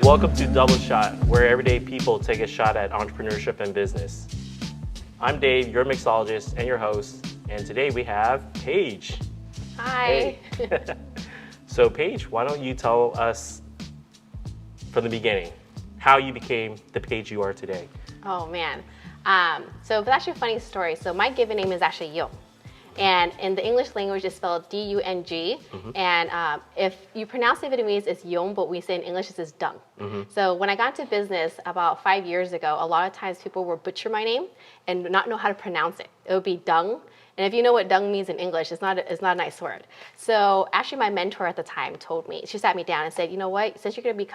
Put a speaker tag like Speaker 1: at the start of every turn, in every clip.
Speaker 1: Welcome to Double Shot, where everyday people take a shot at entrepreneurship and business. I'm Dave, your mixologist and your host, and today we have Paige.
Speaker 2: Hi.
Speaker 1: Hey. So Paige, why don't you tell us from the beginning how you became the Paige you are today?
Speaker 2: Oh man. So it's actually a funny story. So my given name is actually Yung. And in the English language, it's spelled D-U-N-G. Mm-hmm. And if you pronounce it Vietnamese, it's Yung, but we say in English, it's Dung. Mm-hmm. So when I got into business about 5 years ago, a lot of times people would butcher my name and not know how to pronounce it. It would be Dung. And if you know what Dung means in English, it's not a nice word. So actually my mentor at the time told me, she sat me down and said, you know what, since you're going to be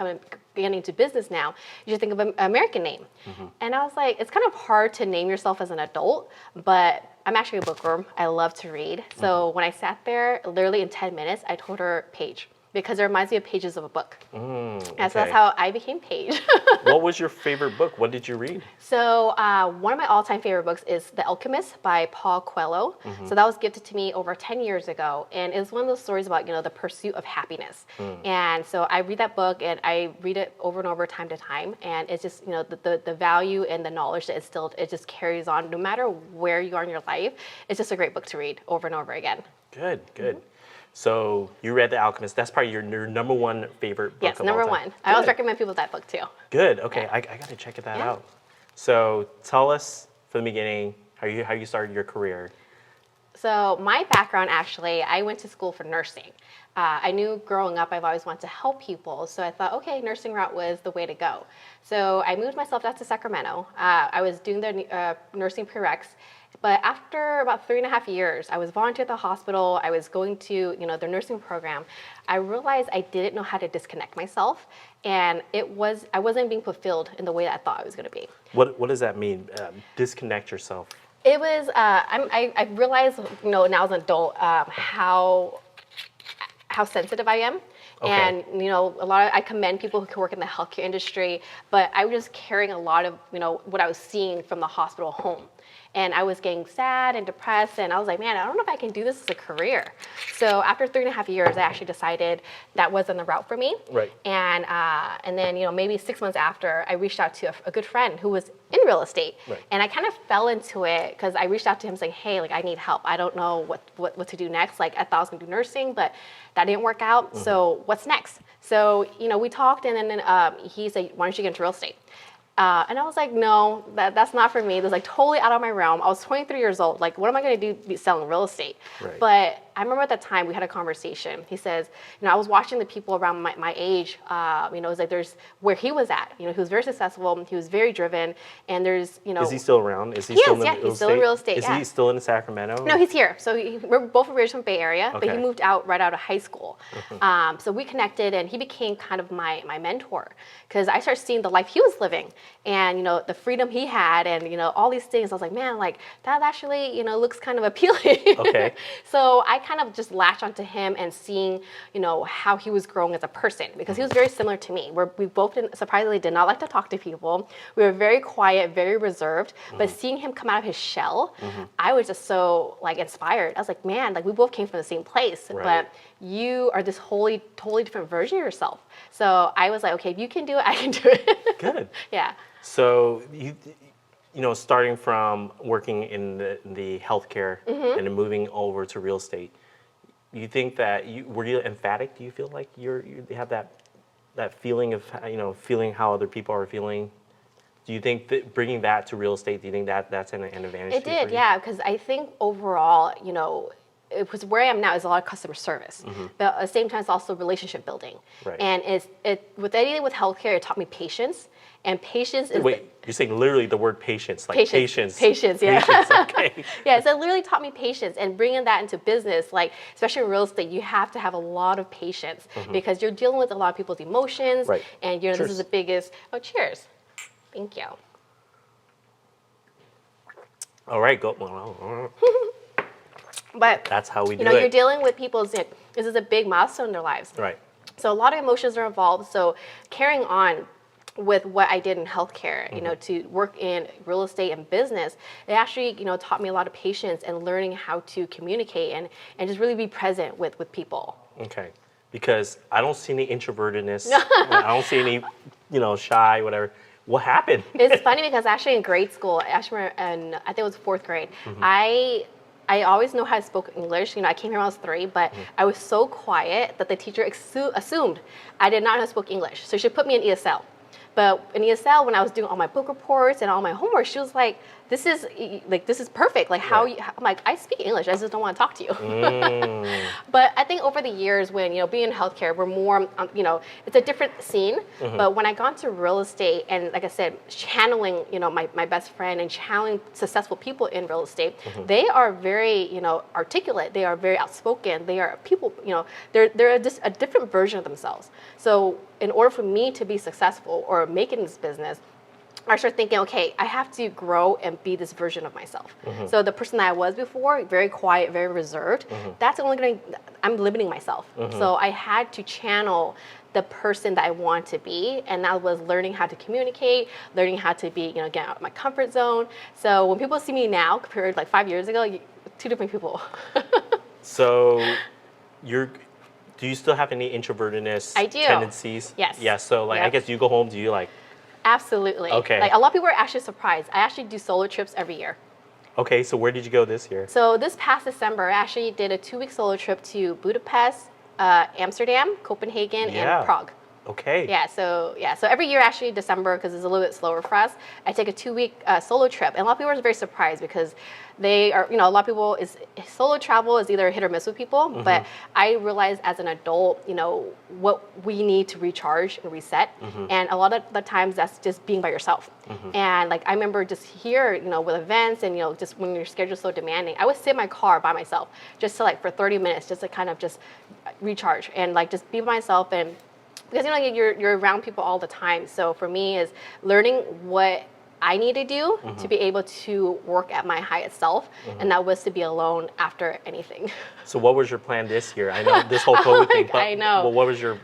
Speaker 2: getting into business now, you should think of an American name. Mm-hmm. And I was like, it's kind of hard to name yourself as an adult, but I'm actually a bookworm. I love to read. So when I sat there, literally in 10 minutes, I told her Paige, because it reminds me of pages of a book. And so that's how I became Paige.
Speaker 1: What was your favorite book? What did you read?
Speaker 2: So one of my all-time favorite books is The Alchemist by Paul Coelho. Mm-hmm. So that was gifted to me over 10 years ago. And it's one of those stories about, the pursuit of happiness. And so I read that book and I read it over and over time to time. And it's just, the value and the knowledge that it's still, it just carries on no matter where you are in your life. It's just a great book to read over and over again.
Speaker 1: Good. Mm-hmm. So you read The Alchemist. That's probably your number one favorite book
Speaker 2: yes,
Speaker 1: of
Speaker 2: number
Speaker 1: all time.
Speaker 2: one. I always recommend people that book too.
Speaker 1: Good. Okay, yeah. I got to check that out. So tell us from the beginning how you started your career.
Speaker 2: So my background, actually, I went to school for nursing. I knew growing up I've always wanted to help people, so I thought, okay, nursing route was the way to go. So I moved myself out to Sacramento. I was doing the nursing prereqs. But after about 3.5 years, I was volunteering at the hospital. I was going to, the nursing program. I realized I didn't know how to disconnect myself, and I wasn't being fulfilled in the way that I thought I was going to be.
Speaker 1: What does that mean? Disconnect yourself.
Speaker 2: It was. I realized, now as an adult, how sensitive I am. Okay. And, I commend people who can work in the healthcare industry, but I was just carrying a lot of, what I was seeing from the hospital home. And I was getting sad and depressed, and I was like, man, I don't know if I can do this as a career. So after 3.5 years, I actually decided that wasn't the route for me.
Speaker 1: Right.
Speaker 2: And then, maybe 6 months after, I reached out to a good friend who was in real estate. Right. And I kind of fell into it because I reached out to him saying, hey, I need help. I don't know what to do next. I thought I was going to do nursing, but that didn't work out. Mm-hmm. So what's next? So, we talked, and then he said, why don't you get into real estate? And I was like, no, that's not for me. It was totally out of my realm. I was 23 years old. What am I going to do selling real estate? Right. But I remember at that time we had a conversation. He says, I was watching the people around my age. It was there's where he was at. He was very successful. He was very driven. And there's,
Speaker 1: Is he still around? Is he still in real estate?
Speaker 2: He's still in real estate.
Speaker 1: Is he still in Sacramento?
Speaker 2: No, he's here. So we're both originally from the Bay Area,
Speaker 1: okay.
Speaker 2: But he moved out right out of high school. Mm-hmm. So we connected, and he became kind of my mentor because I started seeing the life he was living. And, the freedom he had and, all these things. I was like, man, that actually, looks kind of appealing. Okay. So I kind of just latched onto him and seeing, how he was growing as a person because he was very similar to me. We both surprisingly did not like to talk to people. We were very quiet, very reserved. Mm-hmm. But seeing him come out of his shell, mm-hmm. I was just so inspired. I was like, man, we both came from the same place, right. But you are this totally different version of yourself. So I was like, okay, if you can do it, I can do it.
Speaker 1: Good.
Speaker 2: Yeah.
Speaker 1: So starting from working in the healthcare mm-hmm. and then moving over to real estate, you think that were you emphatic? Do you feel like you have that feeling of feeling how other people are feeling? Do you think that bringing that to real estate? Do you think that's an advantage?
Speaker 2: It did, yeah, because I think overall, because where I am now is a lot of customer service, mm-hmm. but at the same time, it's also relationship building. Right. And with anything with healthcare, it taught me patience. And patience is...
Speaker 1: Wait, you're saying literally the word patience, patience.
Speaker 2: Patience, yeah.
Speaker 1: Patience, okay.
Speaker 2: Yeah, so it literally taught me patience. And bringing that into business, especially in real estate, you have to have a lot of patience mm-hmm. because you're dealing with a lot of people's emotions. Right. And, this is the biggest... Oh, cheers. Thank you.
Speaker 1: All right, go.
Speaker 2: But
Speaker 1: that's how we do it.
Speaker 2: You're dealing with people's... This is a big milestone in their lives. Right. So a lot of emotions are involved. So carrying on with what I did in healthcare, mm-hmm. To work in real estate and business, it actually, taught me a lot of patience and learning how to communicate and just really be present with people.
Speaker 1: Okay. Because I don't see any introvertedness. I don't see any, shy, whatever. What happened?
Speaker 2: It's funny because actually in grade school, actually, and I think it was fourth grade, I always know how to speak English. I came here when I was 3, but I was so quiet that the teacher assumed I did not know how to speak English. So she put me in ESL. But in ESL, when I was doing all my book reports and all my homework, she was like, "This is perfect. Like how
Speaker 1: Right.
Speaker 2: I'm like, I speak English. I just don't want to talk to you." But I think over the years, when being in healthcare, we're more, it's a different scene. But when I got into real estate, and like I said, channeling, my best friend and channeling successful people in real estate, they are very, articulate. They are very outspoken. They are people, they're just a different version of themselves. So in order for me to be successful or make it in this business, I started thinking, okay, I have to grow and be this version of myself. So the person that I was before, very quiet, very reserved, that's only I'm limiting myself. So I had to channel the person that I want to be, and that was learning how to communicate, learning how to be, get out of my comfort zone. So when people see me now compared to like 5 years ago, two different people.
Speaker 1: So do you still have any introvertedness
Speaker 2: I do.
Speaker 1: tendencies?
Speaker 2: Yes.
Speaker 1: Yeah, so I
Speaker 2: Yep.
Speaker 1: guess you go home, do you
Speaker 2: Absolutely.
Speaker 1: Okay.
Speaker 2: Like a lot of people are actually surprised. I actually do solo trips every year.
Speaker 1: okay, so where did you go this year?
Speaker 2: So this past December, I actually did a 2-week solo trip to Budapest, Amsterdam, Copenhagen,
Speaker 1: Yeah.
Speaker 2: and Prague.
Speaker 1: Okay.
Speaker 2: So every year actually December, because it's a little bit slower for us, I take a 2-week solo trip, and a lot of people are very surprised because they are, a lot of people solo travel is either hit or miss with people, but I realized as an adult, what we need to recharge and reset, and a lot of the times that's just being by yourself. And like I remember just here, with events and just when your schedule's so demanding, I would sit in my car by myself just to for 30 minutes, just to kind of just recharge and just be by myself. And because you're around people all the time. So for me is learning what I need to do to be able to work at my highest self, and that was to be alone after anything.
Speaker 1: So what was your plan this year? I know this whole COVID thing, but
Speaker 2: I know.
Speaker 1: Well, what was your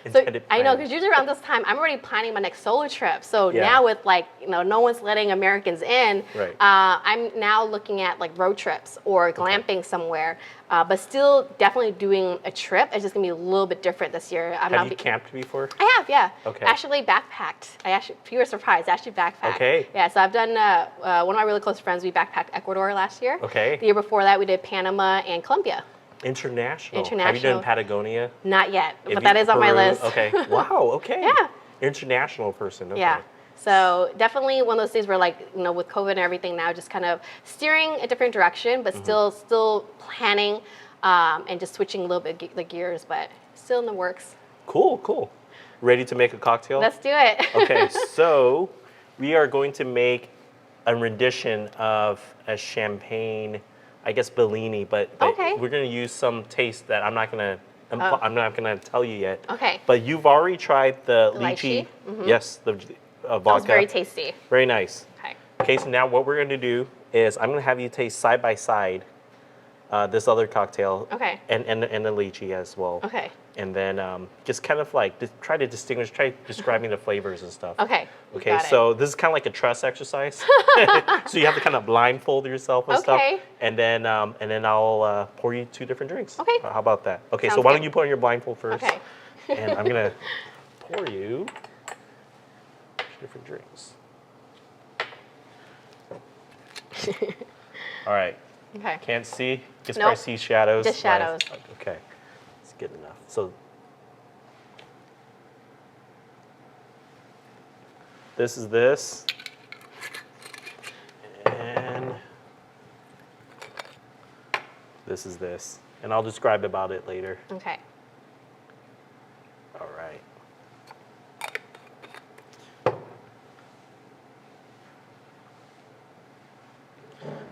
Speaker 1: intended plan?
Speaker 2: I know, because usually around this time, I'm already planning my next solo trip. So
Speaker 1: Yeah.
Speaker 2: now with no one's letting Americans in,
Speaker 1: Right.
Speaker 2: I'm now looking at road trips or glamping somewhere, but still definitely doing a trip. It's just gonna be a little bit different this year.
Speaker 1: Have you camped before?
Speaker 2: I have, yeah.
Speaker 1: Okay.
Speaker 2: Actually backpacked. You were surprised. I actually backpacked.
Speaker 1: Okay.
Speaker 2: Yeah, so I've done, one of my really close friends, we backpacked Ecuador last year.
Speaker 1: Okay.
Speaker 2: The year before that, we did Panama and Colombia.
Speaker 1: International. Have you
Speaker 2: International.
Speaker 1: done Patagonia?
Speaker 2: Not yet, but that is on my
Speaker 1: Peru?
Speaker 2: list.
Speaker 1: Okay. Wow. Okay.
Speaker 2: Yeah.
Speaker 1: International person. Okay.
Speaker 2: Yeah. So definitely one of those things where with COVID and everything now, just kind of steering a different direction, but still planning and just switching a little bit the gears, but still in the works.
Speaker 1: Cool. Ready to make a cocktail?
Speaker 2: Let's do it.
Speaker 1: Okay, so we are going to make a rendition of a champagne, I guess Bellini, but
Speaker 2: Okay.
Speaker 1: we're going to use some taste that I'm not going to tell you yet.
Speaker 2: Okay.
Speaker 1: But you've already tried the
Speaker 2: Lychee?
Speaker 1: lychee. Yes, the vodka.
Speaker 2: That was very tasty.
Speaker 1: Very nice.
Speaker 2: Okay.
Speaker 1: Okay, so now what we're going to do is I'm going to have you taste side by side this other cocktail.
Speaker 2: Okay.
Speaker 1: And the lychee as well.
Speaker 2: Okay.
Speaker 1: And then just kind of try describing the flavors and stuff.
Speaker 2: Okay.
Speaker 1: Okay,
Speaker 2: Got it.
Speaker 1: so this is kind of like a trust exercise. So you have to kind of blindfold yourself and stuff.
Speaker 2: Okay.
Speaker 1: And then I'll pour you 2 different drinks.
Speaker 2: Okay.
Speaker 1: How about that? Okay, so
Speaker 2: Sounds
Speaker 1: why
Speaker 2: good.
Speaker 1: don't you put on your blindfold first?
Speaker 2: Okay.
Speaker 1: And I'm gonna pour you 2 different drinks. All right.
Speaker 2: Okay.
Speaker 1: Can't see. Just
Speaker 2: Nope.
Speaker 1: probably see shadows.
Speaker 2: Just shadows.
Speaker 1: Okay. It's good enough. So this is this. And this is this. And I'll describe about it later.
Speaker 2: Okay.
Speaker 1: All right.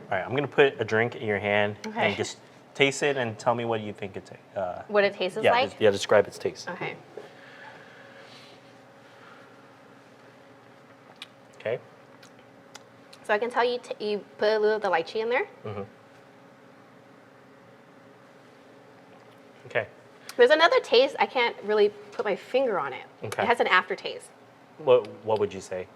Speaker 1: All right, I'm gonna put a drink in your hand
Speaker 2: Okay.
Speaker 1: and just taste it and tell me what you think it tastes.
Speaker 2: What it tastes
Speaker 1: Yeah,
Speaker 2: like?
Speaker 1: describe its taste.
Speaker 2: Okay.
Speaker 1: Okay.
Speaker 2: So I can tell you, you put a little of the lychee in there.
Speaker 1: Okay.
Speaker 2: There's another taste. I can't really put my finger on it.
Speaker 1: Okay.
Speaker 2: It has an aftertaste.
Speaker 1: What would you say?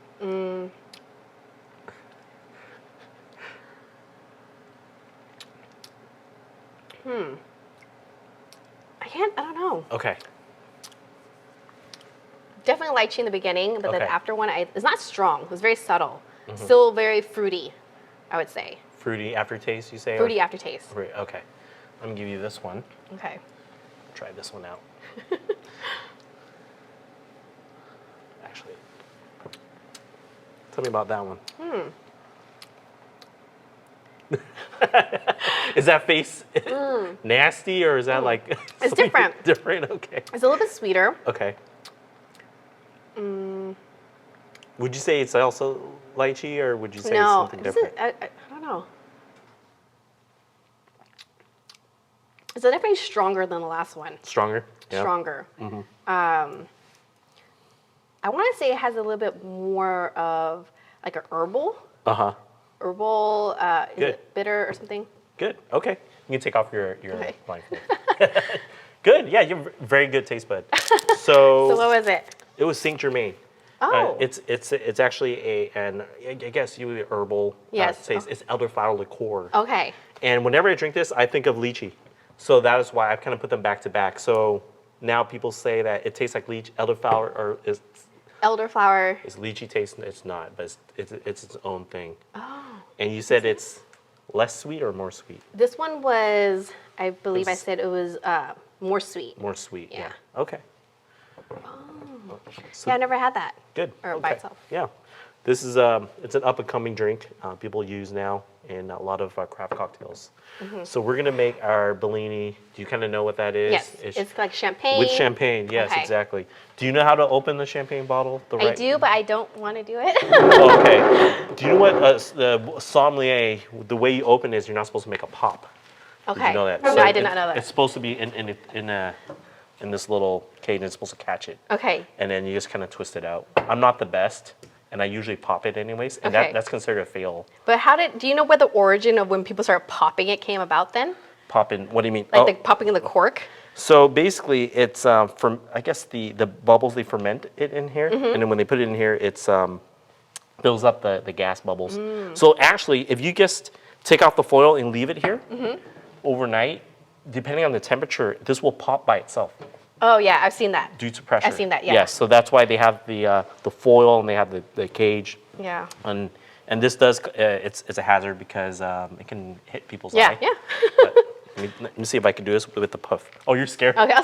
Speaker 2: I I don't know.
Speaker 1: Okay.
Speaker 2: Definitely lychee in the beginning, but then
Speaker 1: Okay.
Speaker 2: after one, it's not strong. It was very subtle. Still very fruity, I would say.
Speaker 1: Fruity aftertaste, you say?
Speaker 2: Fruity aftertaste.
Speaker 1: Okay. I'm gonna give you this one.
Speaker 2: Okay.
Speaker 1: Try this one out. Actually, tell me about that one. Is that face nasty, or is that like
Speaker 2: It's different.
Speaker 1: Different. Okay.
Speaker 2: It's a little bit sweeter.
Speaker 1: Okay. Would you say it's also lychee, or would you say it's
Speaker 2: No,
Speaker 1: something different?
Speaker 2: I don't know. It's definitely stronger than the last one.
Speaker 1: Stronger. Yeah.
Speaker 2: Stronger. I want to say it has a little bit more of like a herbal. Herbal. Is
Speaker 1: Good.
Speaker 2: it bitter or something?
Speaker 1: Good. Okay. You can take off your
Speaker 2: Okay.
Speaker 1: blindfold. Good. Yeah, you have very good taste bud. So
Speaker 2: So what was it?
Speaker 1: it was Saint Germain.
Speaker 2: Oh.
Speaker 1: It's actually I guess you would herbal.
Speaker 2: Yes.
Speaker 1: Taste. It's elderflower liqueur.
Speaker 2: Okay.
Speaker 1: And whenever I drink this, I think of lychee. So that is why I've kind of put them back to back. So now people say that it tastes like elderflower, or is
Speaker 2: Elderflower.
Speaker 1: lychee taste? It's not, but it's its own thing.
Speaker 2: Oh.
Speaker 1: And you said it's less sweet or more sweet?
Speaker 2: This one was, I believe I said it was more sweet.
Speaker 1: More sweet.
Speaker 2: Yeah.
Speaker 1: Okay.
Speaker 2: Yeah, I never had that.
Speaker 1: Good.
Speaker 2: Or by itself.
Speaker 1: Yeah. This is it's an up and coming drink people use now in a lot of craft cocktails. So we're gonna make our Bellini. Do you kind of know what that is?
Speaker 2: Yes, it's like champagne.
Speaker 1: With champagne. Yes,
Speaker 2: Okay.
Speaker 1: exactly. Do you know how to open the champagne bottle?
Speaker 2: I do, but I don't want to do it.
Speaker 1: Oh, okay. Do you know what the sommelier? The way you open is you're not supposed to make a pop.
Speaker 2: Okay.
Speaker 1: Did you know that?
Speaker 2: No, I did not know that.
Speaker 1: It's supposed to be in this little cage, and it's supposed to catch it.
Speaker 2: Okay.
Speaker 1: And then you just kind of twist it out. I'm not the best, and I usually pop it anyways, and
Speaker 2: Okay.
Speaker 1: that's considered a fail.
Speaker 2: But do you know where the origin of when people started popping it came about then?
Speaker 1: Pop in, what do you mean?
Speaker 2: Like the popping in the cork?
Speaker 1: So basically, it's from, I guess the bubbles, they ferment it in here,
Speaker 2: Mm-hmm.
Speaker 1: and then when they put it in here, it's builds up the gas bubbles. So actually, if you just take off the foil and leave it here overnight, depending on the temperature, this will pop by itself
Speaker 2: Oh yeah, I've seen that.
Speaker 1: due to pressure.
Speaker 2: I've seen that, yeah.
Speaker 1: Yes, so that's why they have the foil and they have the cage.
Speaker 2: Yeah.
Speaker 1: And this does, it's a hazard because it can hit people's
Speaker 2: Yeah,
Speaker 1: eye.
Speaker 2: yeah.
Speaker 1: But let me see if I can do this with the puff. Oh, you're scared?
Speaker 2: Okay.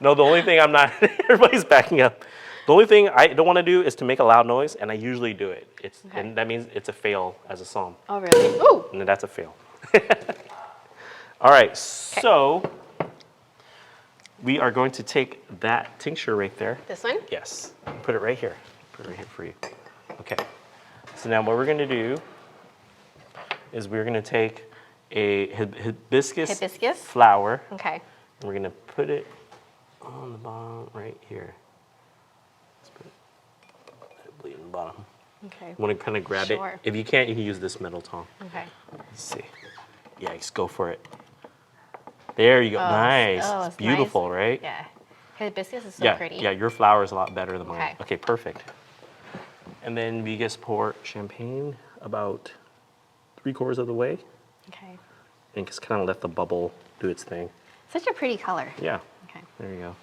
Speaker 1: No, the only thing I'm not, everybody's backing up. The only thing I don't want to do is to make a loud noise, and I usually do it. And that means it's a fail as a psalm.
Speaker 2: Oh really? Ooh.
Speaker 1: And then that's a fail. All right, so we are going to take that tincture right there.
Speaker 2: This one?
Speaker 1: Yes, put it right here. Put it right here for you. Okay. So now what we're going to do is we're going to take a hibiscus flower.
Speaker 2: Okay.
Speaker 1: And we're going to put it on the bottom right here. Let's put it bleed in the bottom.
Speaker 2: Okay.
Speaker 1: You want to kind of grab
Speaker 2: Sure.
Speaker 1: it. If you can't, you can use this metal tong.
Speaker 2: Okay.
Speaker 1: Let's see. Yeah, just go for it. There you go. Nice.
Speaker 2: Oh,
Speaker 1: it's beautiful,
Speaker 2: nice.
Speaker 1: right?
Speaker 2: Yeah. Hibiscus is so
Speaker 1: Yeah,
Speaker 2: pretty.
Speaker 1: yeah, your flower is a lot better than mine.
Speaker 2: Okay.
Speaker 1: Okay, perfect. And then we just pour champagne about 3/4 of the way
Speaker 2: Okay.
Speaker 1: and just kind of let the bubble do its thing.
Speaker 2: Such a pretty color.
Speaker 1: Yeah.
Speaker 2: Okay.
Speaker 1: There you go.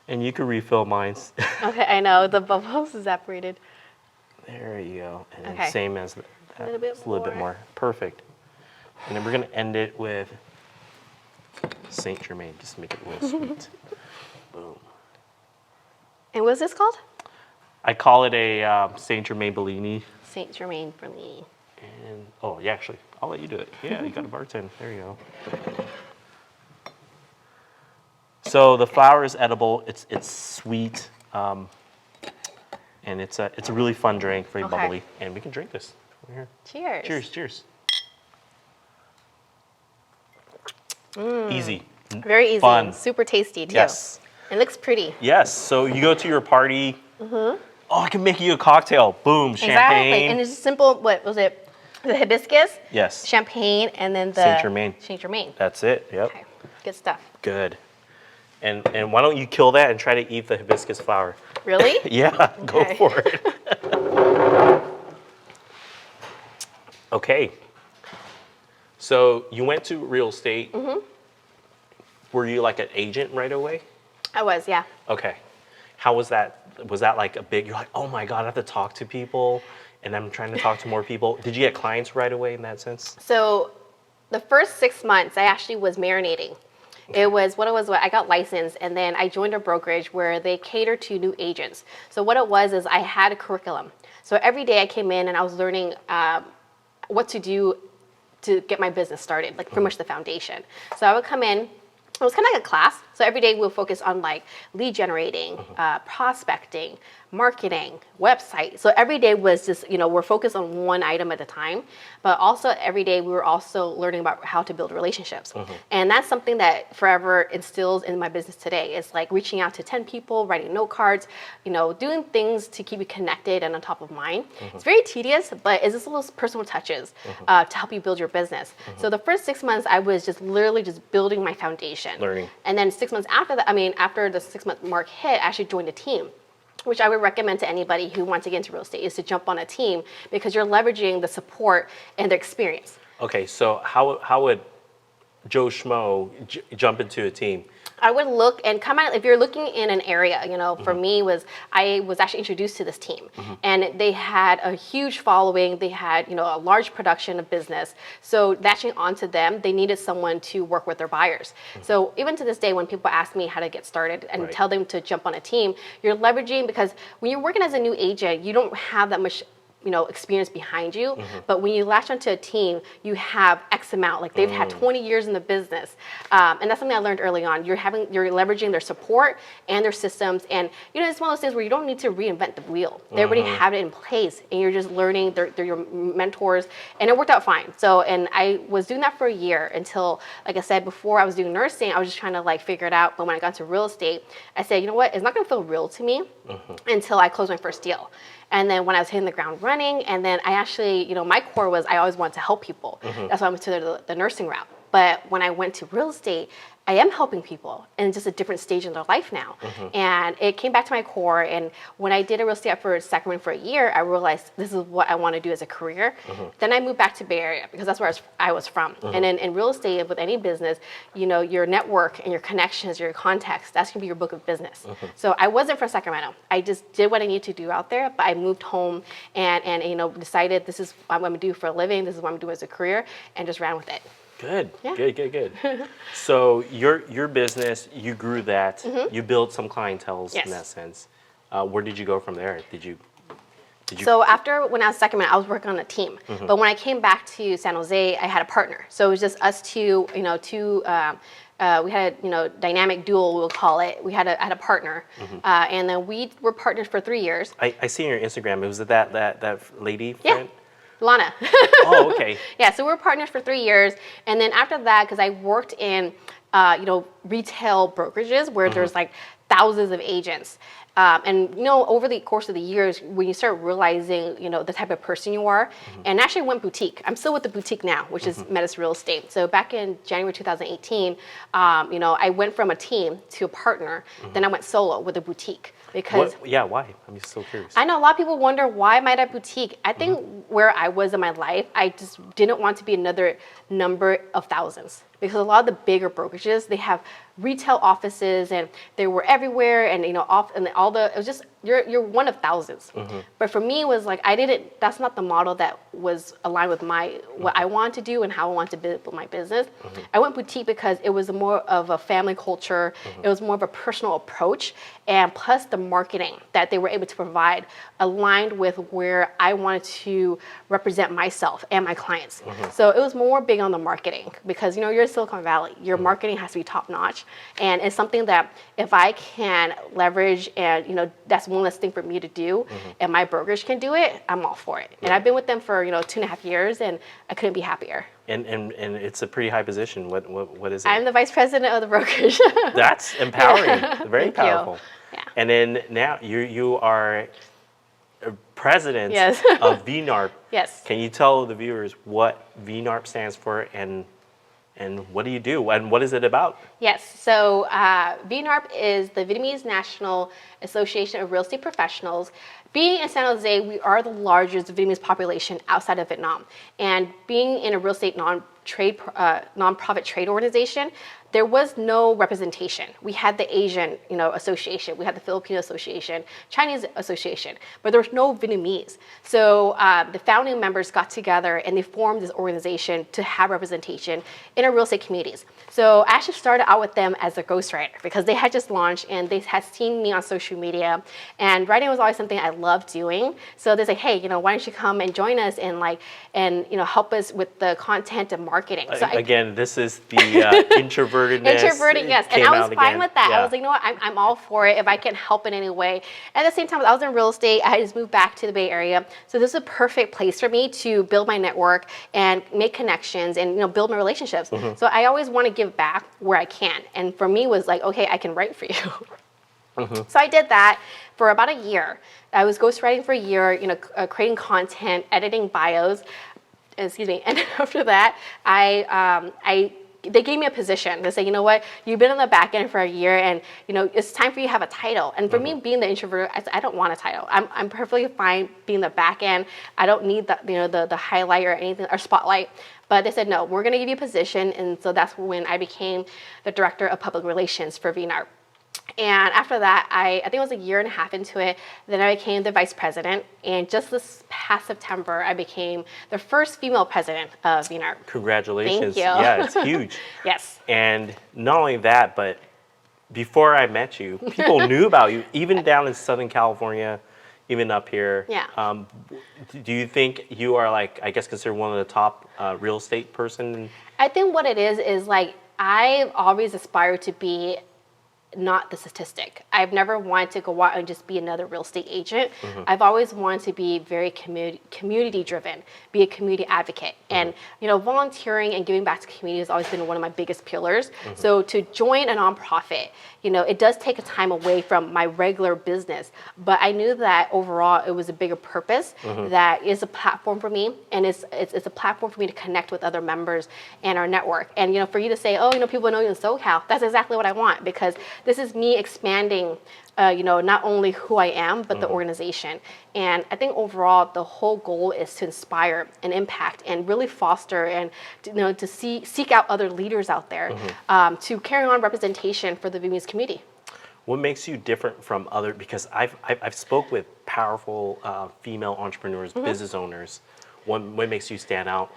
Speaker 1: And you can refill mine.
Speaker 2: Okay, I know the bubbles evaporated.
Speaker 1: There you go. And then
Speaker 2: Okay.
Speaker 1: same as that.
Speaker 2: A little bit
Speaker 1: Just a little bit
Speaker 2: more.
Speaker 1: more. Perfect. And then we're going to end it with Saint Germain. Just make it a little sweet. Boom.
Speaker 2: And what's this called?
Speaker 1: I call it a Saint Germain Bellini.
Speaker 2: Saint Germain for me.
Speaker 1: And oh, yeah, actually, I'll let you do it. Yeah, you got a bartend. There you go. So the flower is edible. It's sweet, and it's a really fun drink, very
Speaker 2: Okay.
Speaker 1: bubbly, and we can drink this. Right here.
Speaker 2: Cheers.
Speaker 1: Cheers, cheers. Easy.
Speaker 2: Very easy.
Speaker 1: Fun.
Speaker 2: And super tasty too.
Speaker 1: Yes.
Speaker 2: It looks pretty.
Speaker 1: Yes. So you go to your party. Oh, I can make you a cocktail. Boom,
Speaker 2: Exactly.
Speaker 1: champagne.
Speaker 2: And it's just simple. What was it? The hibiscus,
Speaker 1: Yes.
Speaker 2: champagne, and then the
Speaker 1: Saint Germain.
Speaker 2: Saint Germain.
Speaker 1: That's it. Yep.
Speaker 2: Okay. Good stuff.
Speaker 1: Good. And why don't you kill that and try to eat the hibiscus flower?
Speaker 2: Really?
Speaker 1: Yeah, go
Speaker 2: Okay.
Speaker 1: for it. Okay. So you went to real estate. Were you like an agent right away?
Speaker 2: I was, yeah.
Speaker 1: Okay. How was that? Was that like a big, you're like, oh my God, I have to talk to people and I'm trying to talk to more people. Did you get clients right away in that sense?
Speaker 2: So the first 6 months, I actually was marinating. It was what it was. I got licensed, and then I joined a brokerage where they cater to new agents. So what it was is I had a curriculum. So every day I came in and I was learning what to do to get my business started, like pretty much the foundation. So I would come in. It was kind of like a class. So every day we'll focus on like lead generating, prospecting, marketing, website. So every day was just, we're focused on one item at a time. But also every day we were also learning about how to build relationships. And that's something that forever instills in my business today. It's like reaching out to 10 people, writing note cards, doing things to keep you connected and on top of mind. It's very tedious, but it's just little personal touches to help you build your business. So the first 6 months I was just literally just building my foundation.
Speaker 1: Learning.
Speaker 2: And then 6 months after that, after the 6 month mark hit, I actually joined a team, which I would recommend to anybody who wants to get into real estate, is to jump on a team because you're leveraging the support and the experience.
Speaker 1: Okay, so how would Joe Schmo jump into a team?
Speaker 2: I would look and come out, if you're looking in an area, for me I was actually introduced to this team and they had a huge following. They had, a large production of business. So latching onto them, they needed someone to work with their buyers. So even to this day, when people ask me how to get started and tell them to jump on a team, you're leveraging, because when you're working as a new agent, you don't have that much experience behind you. But when you latch onto a team, you have X amount, like they've had 20 years in the business. And that's something I learned early on. You're leveraging their support and their systems. And, it's one of those things where you don't need to reinvent the wheel. They already have it in place and you're just learning. They're your mentors, and it worked out fine. So, and I was doing that for a year until, like I said, before I was doing nursing, I was just trying to figure it out. But when I got to real estate, I said, you know what, it's not gonna feel real to me until I close my first deal. And then when I was hitting the ground running, and then I actually, my core was I always wanted to help people. That's why I went to the nursing route. But when I went to real estate, I am helping people in just a different stage in their life now. And it came back to my core. And when I did a real estate for Sacramento for a year, I realized this is what I want to do as a career. Then I moved back to Bay Area because that's where I was from. And in real estate, with any business, your network and your connections, your contacts, that's gonna be your book of business. So I wasn't from Sacramento. I just did what I needed to do out there, but I moved home and decided this is what I'm gonna do for a living, this is what I'm doing as a career, and just ran with it.
Speaker 1: Good,
Speaker 2: Yeah.
Speaker 1: good. So your business, you grew that, you built some clientele in that sense. Where did you go from there? Did you?
Speaker 2: So after, when I was Sacramento, I was working on a team. But when I came back to San Jose, I had a partner. So it was just us two, we had a, dynamic duo, we'll call it. I had a partner. And then we were partners for 3 years.
Speaker 1: I see on your Instagram, it was that lady friend?
Speaker 2: Lana.
Speaker 1: Oh, okay.
Speaker 2: Yeah, so we were partners for 3 years. And then after that, because I worked in, retail brokerages where there's thousands of agents. And over the course of the years, when you start realizing, the type of person you are, and actually went boutique. I'm still with the boutique now, which is METIS Real Estate. So back in January 2018, I went from a team to a partner. Then I went solo with a boutique. Because
Speaker 1: why? I'm just so curious.
Speaker 2: I know a lot of people wonder, why am I at a boutique? I think where I was in my life, I just didn't want to be another number of thousands. Because a lot of the bigger brokerages, they have retail offices and they were everywhere, and it was just, you're one of thousands. But for me, it was that's not the model that was aligned with what I wanted to do and how I wanted to build my business. I went boutique because it was more of a family culture. It was more of a personal approach, and plus the marketing that they were able to provide aligned with where I wanted to represent myself and my clients. So it was more big on the marketing because, you're in Silicon Valley. Your marketing has to be top notch. And it's something that if I can leverage and, that's one less thing for me to do and my brokerage can do it, I'm all for it. And I've been with them for, 2.5 years and I couldn't be happier.
Speaker 1: And it's a pretty high position. What is it?
Speaker 2: I'm the vice president of the brokerage.
Speaker 1: That's empowering. Very
Speaker 2: Thank
Speaker 1: powerful.
Speaker 2: you. Yeah.
Speaker 1: And then now you are president of VNARP.
Speaker 2: Yes.
Speaker 1: Can you tell the viewers what VNARP stands for and And what do you do? And what is it about?
Speaker 2: Yes, so VNARP is the Vietnamese National Association of Real Estate Professionals. Being in San Jose, we are the largest Vietnamese population outside of Vietnam. And being in a real estate nonprofit trade organization, there was no representation. We had the Asian, association, we had the Filipino association, Chinese association, but there was no Vietnamese. So the founding members got together and they formed this organization to have representation in our real estate communities. So I actually started out with them as a ghostwriter because they had just launched and they had seen me on social media, and writing was always something I loved doing. So they said, hey, why don't you come and join us and help us with the content and marketing. So
Speaker 1: again, this is the introvertedness.
Speaker 2: Introverted, yes. And I was fine with that.
Speaker 1: Yeah.
Speaker 2: I was like, I'm all for it if I can help in any way. At the same time, I was in real estate. I just moved back to the Bay Area. So this is a perfect place for me to build my network and make connections and build my relationships. Mm-hmm. So I always want to give back where I can. And for me was like, okay, I can write for you. Mm-hmm. So I did that for about a year. I was ghostwriting for a year, creating content, editing bios. Excuse me. And after that, they gave me a position. They say, you know what, you've been on the back end for a year, and it's time for you to have a title. And for me, being the introvert, I don't want a title. I'm perfectly fine being the back end. I don't need the highlight or anything or spotlight. But they said, no, we're going to give you a position. And so that's when I became the director of public relations for VNARP. And after that, I think it was a year and a half into it, then I became the vice president. And just this past September, I became the first female president of VNARP.
Speaker 1: Congratulations.
Speaker 2: Thank you.
Speaker 1: Yeah, it's huge.
Speaker 2: Yes.
Speaker 1: And not only that, but before I met you, people knew about you, even down in Southern California, even up here.
Speaker 2: Yeah.
Speaker 1: Do you think you are, I guess, considered one of the top real estate person?
Speaker 2: I think what it is I've always aspired to be not the statistic. I've never wanted to go out and just be another real estate agent. Mm-hmm. I've always wanted to be very community driven, be a community advocate. Mm-hmm. And volunteering and giving back to community has always been one of my biggest pillars. Mm-hmm. So to join a nonprofit, it does take a time away from my regular business, but I knew that overall it was a bigger purpose. Mm-hmm. That is a platform for me, and it's a platform for me to connect with other members and our network. And for you to say, oh, people know you in SoCal, that's exactly what I want, because this is me expanding, not only who I am, but the organization. And I think overall, the whole goal is to inspire and impact and really foster and, to seek out other leaders out there to carry on representation for the Vietnamese community.
Speaker 1: What makes you different from other, because I've spoke with powerful female entrepreneurs, business owners. What makes you stand out?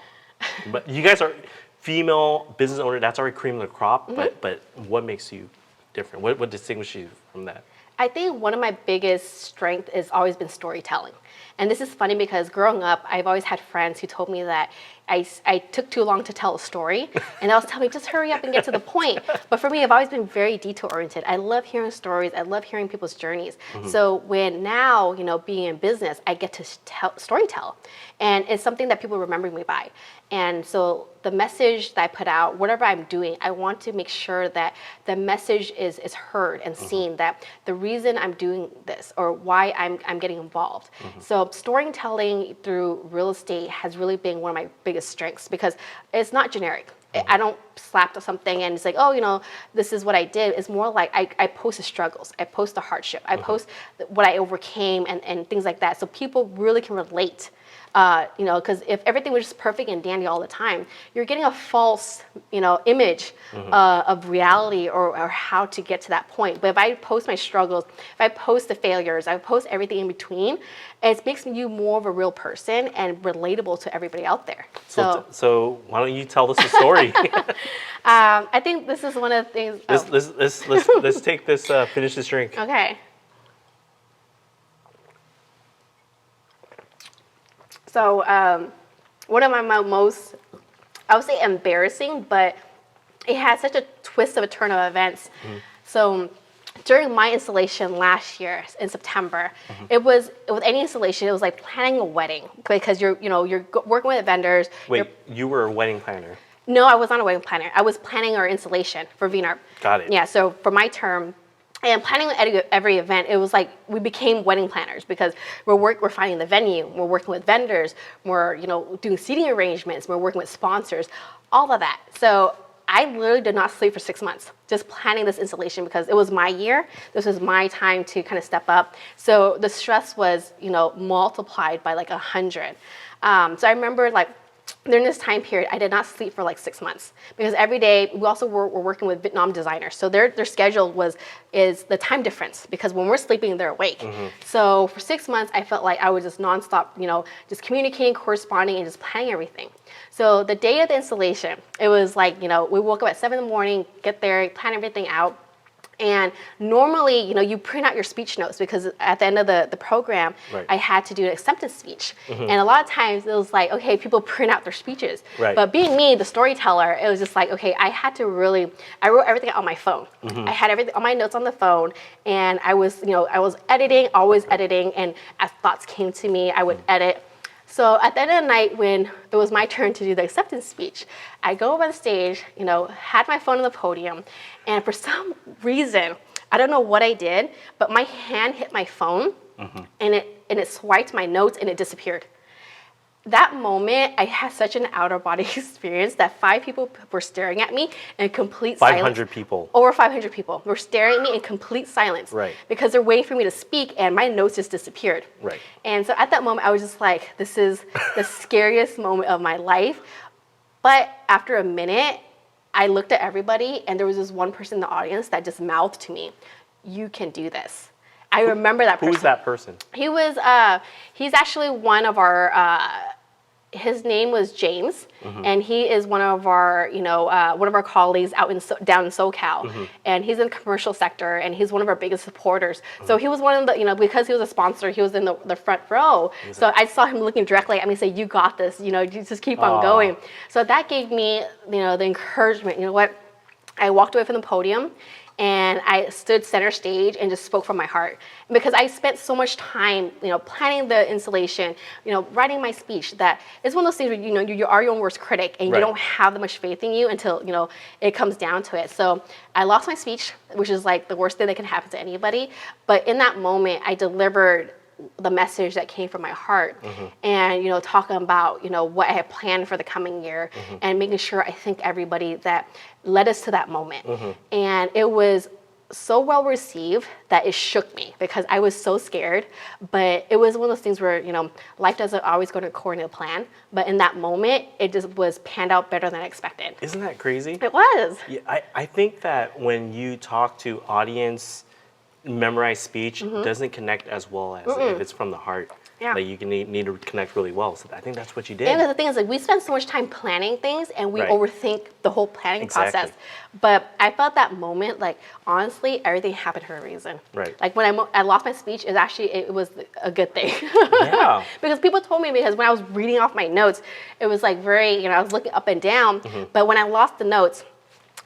Speaker 1: But you guys are female business owner, that's already cream of the crop, but what makes you different? What distinguishes you from that?
Speaker 2: I think one of my biggest strengths has always been storytelling. And this is funny because growing up, I've always had friends who told me that I took too long to tell a story. And they always tell me, just hurry up and get to the point. But for me, I've always been very detail-oriented. I love hearing stories. I love hearing people's journeys. Mm-hmm. So when now, being in business, I get to storytell. And it's something that people remember me by. And so the message that I put out, whatever I'm doing, I want to make sure that the message is heard and seen, that the reason I'm doing this or why I'm getting involved. Mm-hmm. So storytelling through real estate has really been one of my biggest strengths, because it's not generic. I don't slap something and it's like, oh, this is what I did. It's more like I post the struggles. I post the hardship. I post what I overcame and things like that. So people really can relate. Because if everything was just perfect and dandy all the time, you're getting a false, image of reality or how to get to that point. But if I post my struggles, if I post the failures, I post everything in between, it makes you more of a real person and relatable to everybody out there.
Speaker 1: So why don't you tell us a story?
Speaker 2: I think this is one of the things.
Speaker 1: Let's take this. Finish this drink.
Speaker 2: Okay. So one of my most, I would say embarrassing, but it had such a twist of a turn of events. Mm-hmm. So during my installation last year in September, it was with any installation, it was like planning a wedding, because you're working with vendors.
Speaker 1: Wait, you were a wedding planner?
Speaker 2: No, I was not a wedding planner. I was planning our installation for VNARP.
Speaker 1: Got it.
Speaker 2: Yeah, so for my term, and planning every event, it was like we became wedding planners, because we're finding the venue, we're working with vendors, we're doing seating arrangements, we're working with sponsors, all of that. So I literally did not sleep for 6 months, just planning this installation because it was my year. This was my time to kind of step up. So the stress was, multiplied by like 100. So I remember like during this time period, I did not sleep for like 6 months because every day we also were working with Vietnam designers. So their schedule is the time difference because when we're sleeping, they're awake. So for 6 months, I felt like I was just nonstop, just communicating, corresponding, and just planning everything. So the day of the installation, it was like, we woke up at 7 in the morning, get there, plan everything out. And normally, you print out your speech notes because at the end of the program,
Speaker 1: Right.
Speaker 2: I had to do an acceptance speech. And a lot of times it was like, okay, people print out their speeches.
Speaker 1: Right.
Speaker 2: But being me, the storyteller, it was just like, okay, I wrote everything on my phone. I had everything, all my notes on the phone. And I was editing, always editing. And as thoughts came to me, I would edit. So at the end of the night, when it was my turn to do the acceptance speech, I go up on stage, had my phone on the podium, and for some reason, I don't know what I did, but my hand hit my phone, and it swiped my notes, and it disappeared. That moment, I had such an out-of-body experience that 5 people were staring at me in complete silence.
Speaker 1: 500 people.
Speaker 2: Over 500 people were staring at me in complete silence.
Speaker 1: Right.
Speaker 2: Because they're waiting for me to speak, and my notes just disappeared.
Speaker 1: Right.
Speaker 2: And so at that moment, I was just like, this is the scariest moment of my life. But after a minute, I looked at everybody, and there was this one person in the audience that just mouthed to me, "You can do this." I remember that person.
Speaker 1: Who's that person?
Speaker 2: He was, he's actually one of our, his name was James, and he is one of our, one of our colleagues down in SoCal, and he's in the commercial sector, and he's one of our biggest supporters. So he was one of the, because he was a sponsor, he was in the front row. So I saw him looking directly at me, say, "You got this, you just keep on going." So that gave me, the encouragement. You know what? I walked away from the podium, and I stood center stage and just spoke from my heart. Because I spent so much time, planning the installation, writing my speech, that it's one of those things where, you are your own worst critic, and
Speaker 1: Right.
Speaker 2: you don't have that much faith in you until, it comes down to it. So I lost my speech, which is like the worst thing that can happen to anybody. But in that moment, I delivered the message that came from my heart, and talking about what I had planned for the coming year, and making sure I thank everybody that led us to that moment. And it was so well received that it shook me because I was so scared. But it was one of those things where life doesn't always go according to plan, but in that moment it just was panned out better than I expected.
Speaker 1: Isn't that crazy?
Speaker 2: It was.
Speaker 1: Yeah, I think that when you talk to audience, memorized speech doesn't connect as well as if it's from the heart.
Speaker 2: Yeah.
Speaker 1: Like you can need to connect really well. So I think that's what you did.
Speaker 2: And the thing is, like, we spend so much time planning things, and we
Speaker 1: Right.
Speaker 2: overthink the whole planning process. But I felt that moment, like, honestly, everything happened for a reason.
Speaker 1: Right.
Speaker 2: Like when I lost my speech, it was a good thing.
Speaker 1: Yeah.
Speaker 2: Because people told me, because when I was reading off my notes, it was like very, I was looking up and down. But when I lost the notes,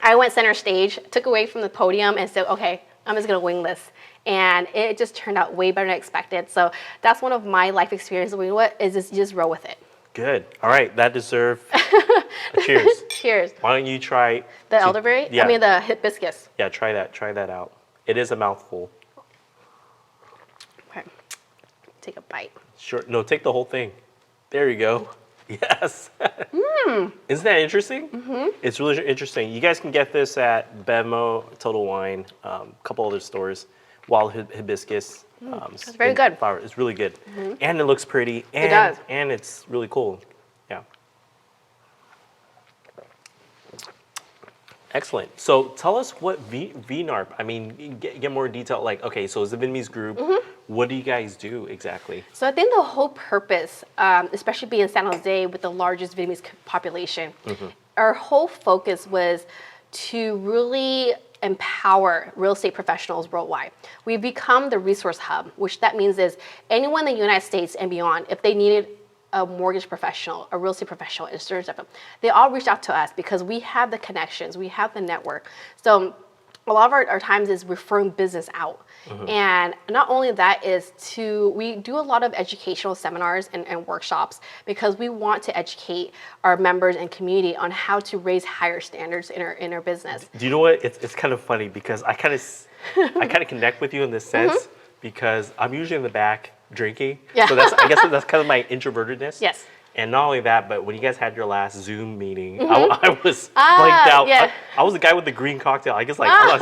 Speaker 2: I went center stage, took away from the podium, and said, okay, I'm just gonna wing this. And it just turned out way better than I expected. So that's one of my life experiences. You know what? Is just, you just roll with it.
Speaker 1: Good. All right. That deserves a cheers.
Speaker 2: Cheers.
Speaker 1: Why don't you try
Speaker 2: The elderberry?
Speaker 1: Yeah.
Speaker 2: I mean the hibiscus.
Speaker 1: Yeah, try that. Try that out. It is a mouthful.
Speaker 2: Okay. Take a bite.
Speaker 1: Sure. No, take the whole thing. There you go. Yes. Isn't that interesting? It's really interesting. You guys can get this at Bevmo, Total Wine, a couple other stores. Wild hibiscus.
Speaker 2: It's very good.
Speaker 1: Flower. It's really good. And it looks pretty. And,
Speaker 2: It does.
Speaker 1: And it's really cool. Yeah. Excellent. So tell us what VNARP, I mean, get more detail. Like, okay, so it's a Vietnamese group. What do you guys do exactly?
Speaker 2: So I think the whole purpose, especially being in San Jose with the largest Vietnamese population, our whole focus was to really empower real estate professionals worldwide. We've become the resource hub, which that means is anyone in the United States and beyond, if they needed a mortgage professional, a real estate professional, insurance, they all reached out to us because we have the connections, we have the network. So a lot of our times is referring business out. And not only that is we do a lot of educational seminars and workshops because we want to educate our members and community on how to raise higher standards in our business.
Speaker 1: Do you know what? It's kind of funny because I kind of connect with you in this sense because I'm usually in the back drinking.
Speaker 2: Yeah.
Speaker 1: So I guess that's kind of my introvertedness.
Speaker 2: Yes.
Speaker 1: And not only that, but when you guys had your last Zoom meeting, I was blanked out.
Speaker 2: Yeah.
Speaker 1: I was the guy with the green cocktail. I guess like I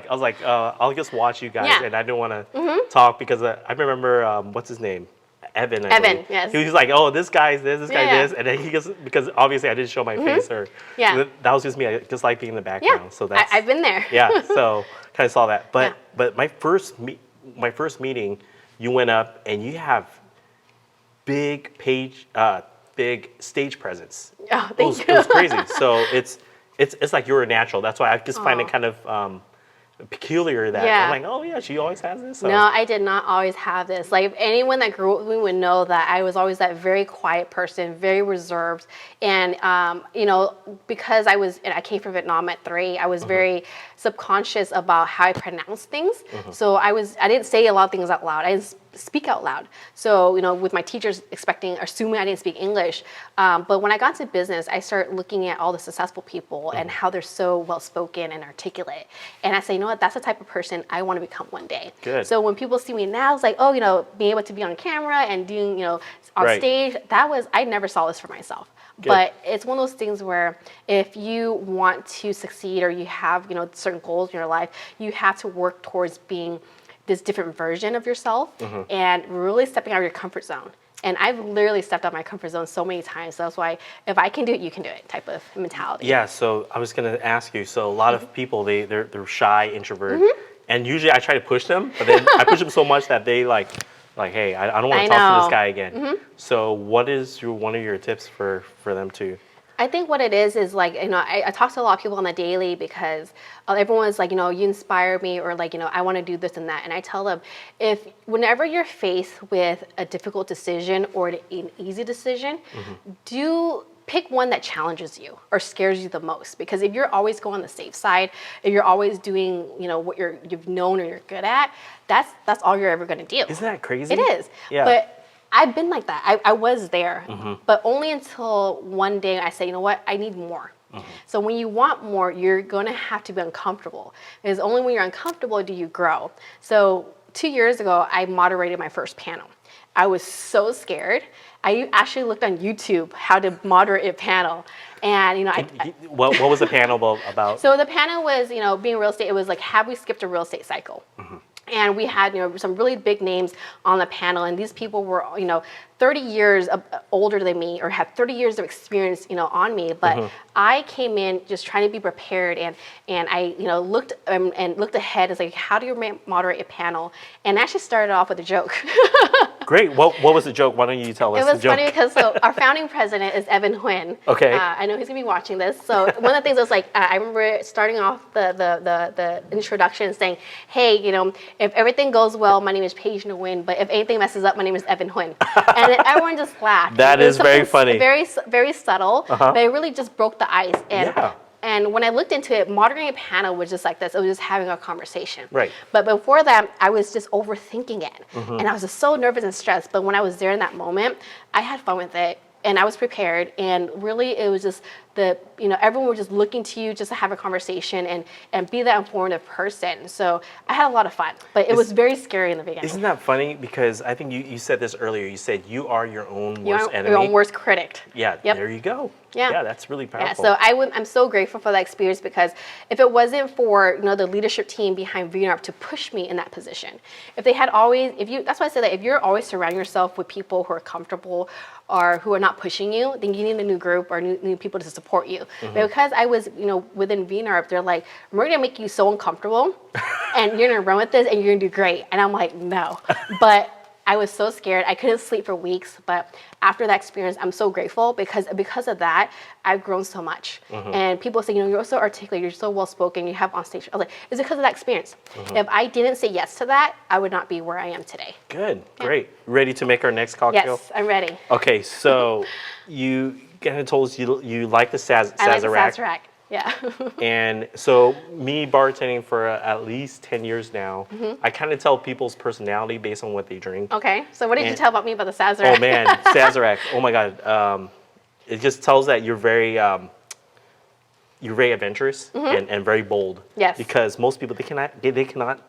Speaker 1: was like, I'll just watch you guys,
Speaker 2: Yeah.
Speaker 1: and I didn't want to talk because I remember what's his name, Evan. I
Speaker 2: Evan,
Speaker 1: believe.
Speaker 2: yes.
Speaker 1: He was like, oh, this guy's this, this guy
Speaker 2: Yeah.
Speaker 1: this, and then he just because obviously I didn't show my face or
Speaker 2: Yeah.
Speaker 1: that was just me. I just like being in the background.
Speaker 2: Yeah.
Speaker 1: So that's
Speaker 2: I've been there.
Speaker 1: yeah. So kind of saw that, but
Speaker 2: Yeah.
Speaker 1: but my first meeting, you went up and you have big stage presence.
Speaker 2: Oh, thank you.
Speaker 1: It was crazy. So it's like you're a natural. That's why I just find it kind of peculiar that
Speaker 2: Yeah.
Speaker 1: I'm like, oh yeah, she always has this. So.
Speaker 2: No, I did not always have this. Like anyone that grew up with me would know that I was always that very quiet person, very reserved, and you know, because I came from Vietnam at 3, I was very subconscious about how I pronounce things. So I didn't say a lot of things out loud. I didn't speak out loud. So you know, with my teachers assuming I didn't speak English, but when I got to business, I started looking at all the successful people and how they're so well spoken and articulate, and I say, you know what, that's the type of person I want to become one day.
Speaker 1: Good.
Speaker 2: So when people see me now, it's like, oh, you know, being able to be on camera and doing, you know, on
Speaker 1: Right.
Speaker 2: stage, I never saw this for myself.
Speaker 1: Good.
Speaker 2: But it's one of those things where if you want to succeed or you have, you know, certain goals in your life, you have to work towards being this different version of yourself and really stepping out of your comfort zone. And I've literally stepped out of my comfort zone so many times. So that's why if I can do it, you can do it type of mentality.
Speaker 1: Yeah. So I was gonna ask you. So a lot of people they're shy, introvert, and usually I try to push them, but then I push them so much that they like, hey, I don't want to talk to this guy again. So what is one of your tips for them to?
Speaker 2: I think what it is like, you know, I talk to a lot of people on the daily because everyone's like, you know, you inspire me or like, you know, I want to do this and that. And I tell them, whenever you're faced with a difficult decision or an easy decision, do pick one that challenges you or scares you the most. Because if you're always going on the safe side, if you're always doing, you know, what you've known or you're good at, that's all you're ever going to do.
Speaker 1: Isn't that crazy?
Speaker 2: It is.
Speaker 1: Yeah.
Speaker 2: But I've been like that. I was there, but only until one day I say, you know what, I need more. So when you want more, you're going to have to be uncomfortable. Because only when you're uncomfortable do you grow. So 2 years ago, I moderated my first panel. I was so scared. I actually looked on YouTube how to moderate a panel. And, you know,
Speaker 1: what was the panel about?
Speaker 2: So the panel was, you know, being real estate, it was like, have we skipped a real estate cycle? And we had, you know, some really big names on the panel, and these people were, you know, 30 years older than me or had 30 years of experience, you know, on me. But I came in just trying to be prepared, and I, you know, looked and looked ahead as like, how do you moderate a panel? And I actually started off with a joke.
Speaker 1: Great. What was the joke? Why don't you tell us
Speaker 2: It was
Speaker 1: the joke?
Speaker 2: funny because our founding president is Evan Nguyen.
Speaker 1: Okay.
Speaker 2: I know he's gonna be watching this. So one of the things was like, I remember starting off the introduction saying, hey, you know, if everything goes well, my name is Paige Nguyen, but if anything messes up, my name is Evan Nguyen. And everyone just laughed.
Speaker 1: That is very funny.
Speaker 2: Very, very subtle, but it really just broke the ice. And
Speaker 1: Yeah.
Speaker 2: And when I looked into it, moderating a panel was just like this. It was just having a conversation.
Speaker 1: Right.
Speaker 2: But before that, I was just overthinking it. And I was just so nervous and stressed. But when I was there in that moment, I had fun with it. And I was prepared. And really, it was just you know, everyone was just looking to you just to have a conversation and be that informative person. So I had a lot of fun. But it was very scary in the beginning.
Speaker 1: Isn't that funny? Because I think you said this earlier. You said you are your own worst enemy.
Speaker 2: Your own worst critic.
Speaker 1: Yeah,
Speaker 2: Yep.
Speaker 1: there you go.
Speaker 2: Yeah.
Speaker 1: That's really powerful.
Speaker 2: Yeah, so I'm so grateful for that experience because if it wasn't for, you know, the leadership team behind VNARP to push me in that position, if they had always, that's why I say that if you're always surrounding yourself with people who are comfortable or who are not pushing you, then you need a new group or new people to support you. But because I was, you know, within VNARP, they're like, we're gonna make you so uncomfortable and you're gonna run with this and you're gonna do great. And I'm like, no. But I was so scared. I couldn't sleep for weeks. But after that experience, I'm so grateful because of that, I've grown so much. And people say, you know, you're so articulate, you're so well spoken, you have on stage. I was like, it's because of that experience. If I didn't say yes to that, I would not be where I am today.
Speaker 1: Good, great. Ready to make our next cocktail?
Speaker 2: Yes, I'm ready.
Speaker 1: Okay, so you kind of told us you like the Sazerac.
Speaker 2: I like the Sazerac. Yeah.
Speaker 1: And so me bartending for at least 10 years now, I kind of tell people's personality based on what they drink.
Speaker 2: Okay, so what did you tell about me about the Sazerac?
Speaker 1: Oh man, Sazerac. Oh my God. It just tells that you're very adventurous and very bold.
Speaker 2: Yes.
Speaker 1: Because most people they cannot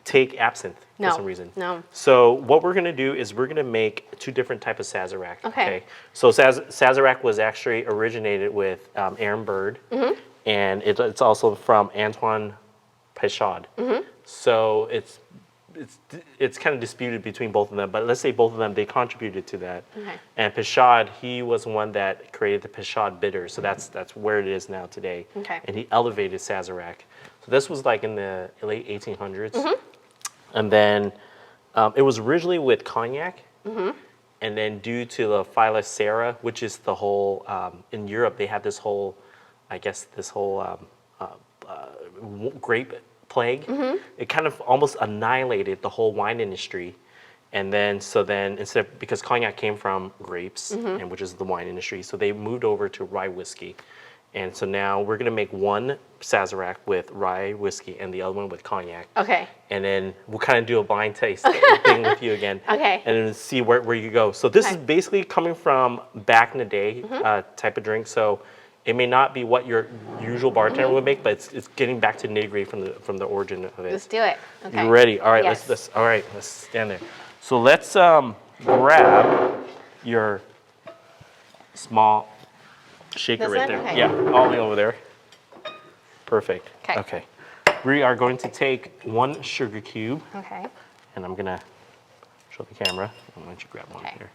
Speaker 1: take absinthe
Speaker 2: No.
Speaker 1: for some reason.
Speaker 2: No.
Speaker 1: So what we're gonna do is we're gonna make two different types of Sazerac.
Speaker 2: Okay.
Speaker 1: So Sazerac was actually originated with Aaron Bird, and it's also from Antoine Pechard. So it's kind of disputed between both of them, but let's say both of them, they contributed to that.
Speaker 2: Okay.
Speaker 1: And Pechard, he was one that created the Pechard bitter, so that's where it is now today.
Speaker 2: Okay.
Speaker 1: And he elevated Sazerac. So this was like in the late 1800s. And then it was originally with cognac, and then due to the Phylloxera, which is the whole, in Europe, they had this whole, I guess, this whole grape plague. It kind of almost annihilated the whole wine industry. And then, because cognac came from grapes, and which is the wine industry, so they moved over to rye whiskey. And so now we're gonna make one Sazerac with rye whiskey and the other one with cognac.
Speaker 2: Okay.
Speaker 1: And then we'll kind of do a blind taste thing with you again.
Speaker 2: Okay.
Speaker 1: And then see where you go. So this is basically coming from back in the day type of drink. So it may not be what your usual bartender would make, but it's getting back to nitty-gritty from the origin of it.
Speaker 2: Let's do it. Okay.
Speaker 1: You ready? All right,
Speaker 2: Yes.
Speaker 1: let's stand there. So let's grab your small shaker
Speaker 2: This
Speaker 1: right
Speaker 2: one?
Speaker 1: there.
Speaker 2: Okay.
Speaker 1: Yeah, all the way over there. Perfect.
Speaker 2: 'Kay.
Speaker 1: Okay. We are going to take one sugar cube,
Speaker 2: Okay.
Speaker 1: and I'm gonna show the camera. Why don't you grab one
Speaker 2: Okay.
Speaker 1: here?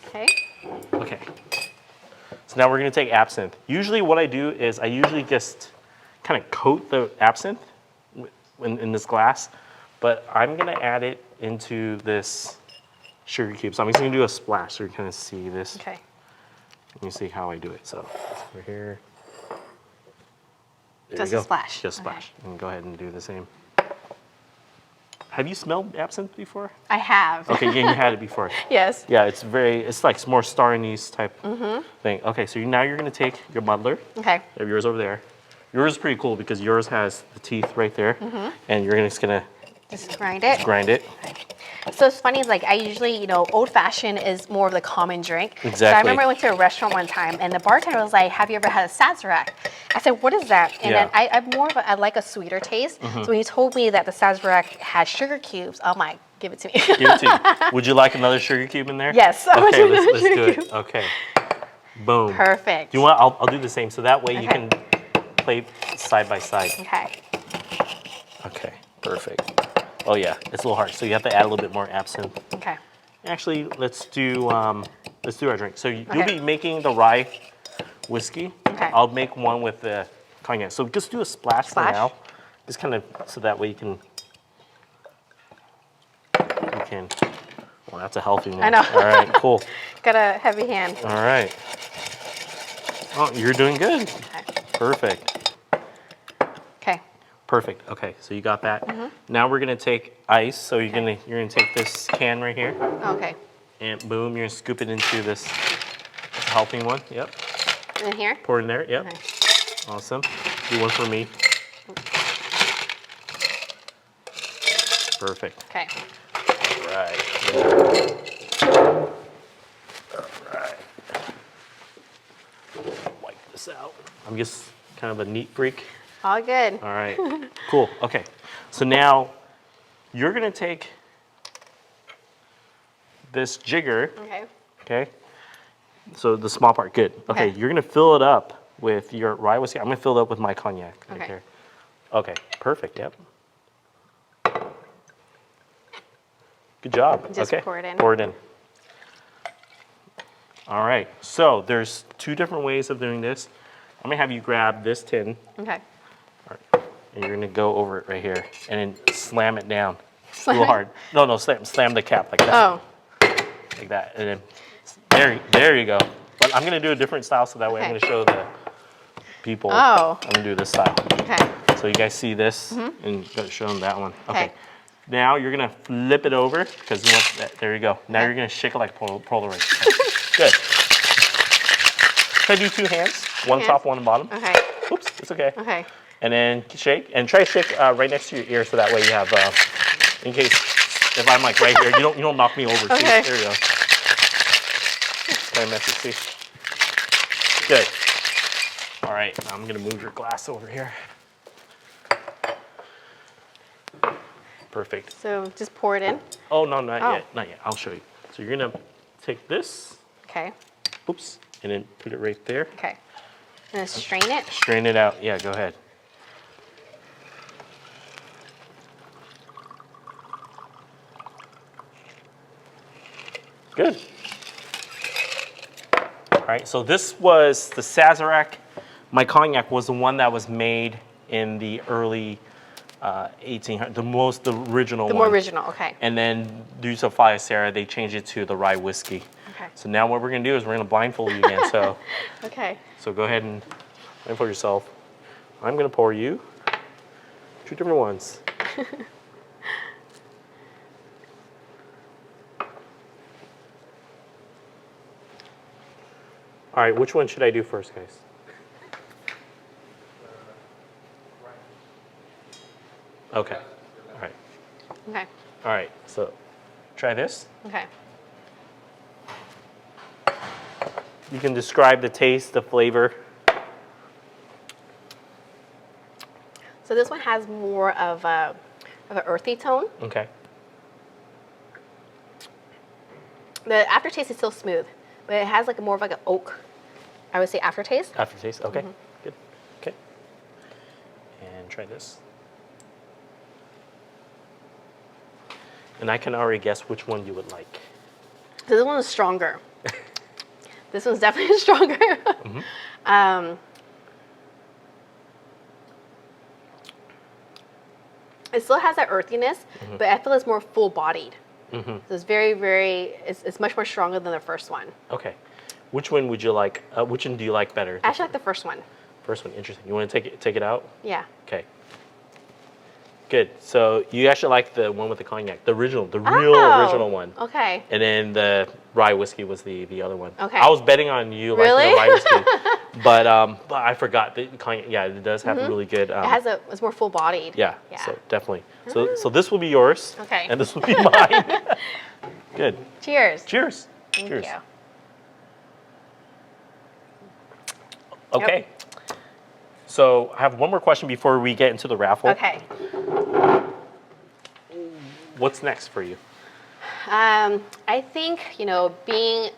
Speaker 2: Okay.
Speaker 1: Okay. So now we're gonna take absinthe. Usually what I do is I usually just kind of coat the absinthe in this glass, but I'm gonna add it into this sugar cube. So I'm just gonna do a splash so you kind of see this.
Speaker 2: Okay.
Speaker 1: Let me see how I do it. So over here. There
Speaker 2: Just
Speaker 1: you
Speaker 2: a
Speaker 1: go.
Speaker 2: splash.
Speaker 1: Just
Speaker 2: Okay.
Speaker 1: splash. And go ahead and do the same. Have you smelled absinthe before?
Speaker 2: I have.
Speaker 1: Okay, yeah, you had it before.
Speaker 2: Yes.
Speaker 1: Yeah, it's like more star anise type thing. Okay, so now you're gonna take your muddler.
Speaker 2: Okay.
Speaker 1: You have yours over there. Yours is pretty cool because yours has the teeth right there, and you're just gonna
Speaker 2: Just grind it.
Speaker 1: grind it.
Speaker 2: So it's funny, like I usually, old fashioned is more of the common drink. So I
Speaker 1: Exactly.
Speaker 2: remember I went to a restaurant one time and the bartender was like, "Have you ever had a Sazerac?" I said, "What is that?" And
Speaker 1: Yeah.
Speaker 2: then I'm more of I like a sweeter taste. So when he told me that the Sazerac had sugar cubes, I'm like, "Give it to me."
Speaker 1: Give it to you. Would you like another sugar cube in there?
Speaker 2: Yes. I want
Speaker 1: Okay,
Speaker 2: another
Speaker 1: let's do
Speaker 2: sugar
Speaker 1: it.
Speaker 2: cube.
Speaker 1: Okay. Boom.
Speaker 2: Perfect.
Speaker 1: Do you want? I'll do the same. So that way you
Speaker 2: Okay.
Speaker 1: can play side by side.
Speaker 2: Okay.
Speaker 1: Okay. Perfect. Oh yeah, it's a little hard. So you have to add a little bit more absinthe.
Speaker 2: Okay.
Speaker 1: Actually, let's do our drink. So you'll
Speaker 2: Okay.
Speaker 1: be making the rye whiskey.
Speaker 2: Okay.
Speaker 1: I'll make one with the cognac. So just do a splash for
Speaker 2: Splash?
Speaker 1: now. Just kind of so that way you can. Well, that's a healthy one.
Speaker 2: I know.
Speaker 1: All right, cool.
Speaker 2: Got a heavy hand.
Speaker 1: All right. Oh, you're doing good.
Speaker 2: Okay.
Speaker 1: Perfect.
Speaker 2: Okay.
Speaker 1: Perfect. Okay, so you got that. Now we're gonna take ice. So you're gonna take this can right here,
Speaker 2: Okay.
Speaker 1: and boom, you're gonna scoop it into this helping one. Yep.
Speaker 2: And then here.
Speaker 1: Pour it in there. Yep.
Speaker 2: Okay.
Speaker 1: Awesome. Do one for me. Perfect.
Speaker 2: Okay.
Speaker 1: All right. All right. Wipe this out. I'm just kind of a neat freak.
Speaker 2: All good.
Speaker 1: All right. Cool. Okay. So now you're gonna take this jigger.
Speaker 2: Okay.
Speaker 1: Okay. So the small part, good. Okay.
Speaker 2: Okay.
Speaker 1: You're gonna fill it up with your rye whiskey. I'm gonna fill it up with my cognac right
Speaker 2: Okay.
Speaker 1: there. Okay. Perfect. Yep. Good job.
Speaker 2: Just
Speaker 1: okay.
Speaker 2: pour it in.
Speaker 1: Pour it in. All right. So there's two different ways of doing this. I'm gonna have you grab this tin.
Speaker 2: Okay.
Speaker 1: All right. And you're gonna go over it right here and then slam it down. A
Speaker 2: Slam
Speaker 1: little
Speaker 2: it?
Speaker 1: hard. No, slam the cap like that.
Speaker 2: Oh.
Speaker 1: Like that. And then there you go. But I'm gonna do a different style so that way I'm
Speaker 2: Okay.
Speaker 1: gonna show the people.
Speaker 2: Oh.
Speaker 1: I'm gonna do this style.
Speaker 2: Okay.
Speaker 1: So you guys see this and show them that one. Okay.
Speaker 2: Okay.
Speaker 1: Now you're gonna flip it over because you want that. There you go. Now
Speaker 2: Okay.
Speaker 1: you're gonna shake it like Polaroid. Good. Can I do two hands? One
Speaker 2: hands?
Speaker 1: top, one bottom.
Speaker 2: Okay.
Speaker 1: Oops, it's okay.
Speaker 2: Okay.
Speaker 1: And then shake and try to shake right next to your ear so that way you have in case if I'm like right here, you don't knock me over. See?
Speaker 2: Okay.
Speaker 1: There you go. It's kind of messy. See? Good. All right. Now I'm gonna move your glass over here. Perfect.
Speaker 2: So just pour it in.
Speaker 1: Oh, no, not
Speaker 2: Oh.
Speaker 1: yet. Not yet. I'll show you. So you're going to take this,
Speaker 2: Okay.
Speaker 1: oops, and then put it right there.
Speaker 2: Okay. And then strain it.
Speaker 1: Strain it out. Yeah, go ahead. Good. All right, so this was the Sazerac. My cognac was the one that was made in the early 1800s, the original one.
Speaker 2: The more original, okay.
Speaker 1: And then due to Fire Sarah, they changed it to the rye whiskey.
Speaker 2: Okay.
Speaker 1: So now what we're gonna do is we're gonna blindfold you again. So,
Speaker 2: Okay.
Speaker 1: so go ahead and blindfold yourself. I'm gonna pour you 2 different ones. All right, which one should I do first, guys? Okay. All right.
Speaker 2: Okay.
Speaker 1: All right. So, try this.
Speaker 2: Okay.
Speaker 1: You can describe the taste, the flavor.
Speaker 2: So this one has more of an earthy tone.
Speaker 1: Okay.
Speaker 2: The aftertaste is still smooth, but it has like more of like an oak, I would say, aftertaste.
Speaker 1: Aftertaste. Okay. Good. Okay. And try this. And I can already guess which one you would like.
Speaker 2: So this one is stronger. This one's definitely stronger. It still has that earthiness, but I feel it's more full-bodied. So it's it's much more stronger than the first one.
Speaker 1: Okay. Which one would you like? Which one do you like better?
Speaker 2: I actually like the first one.
Speaker 1: First one. Interesting. You want to take it out?
Speaker 2: Yeah.
Speaker 1: Okay. Good. So you actually like the one with the cognac, the real original one.
Speaker 2: Okay.
Speaker 1: And then the rye whiskey was the other one.
Speaker 2: Okay.
Speaker 1: I was betting on you liking
Speaker 2: Really?
Speaker 1: the rye whiskey, but I forgot the cognac. Yeah, it does have really good.
Speaker 2: It's more full-bodied.
Speaker 1: Yeah. So definitely. So this will be yours.
Speaker 2: Okay.
Speaker 1: And this will be mine. Good.
Speaker 2: Cheers.
Speaker 1: Cheers.
Speaker 2: Thank
Speaker 1: Cheers.
Speaker 2: you.
Speaker 1: Okay. So I have one more question before we get into the raffle.
Speaker 2: Okay.
Speaker 1: What's next for you?
Speaker 2: I think, being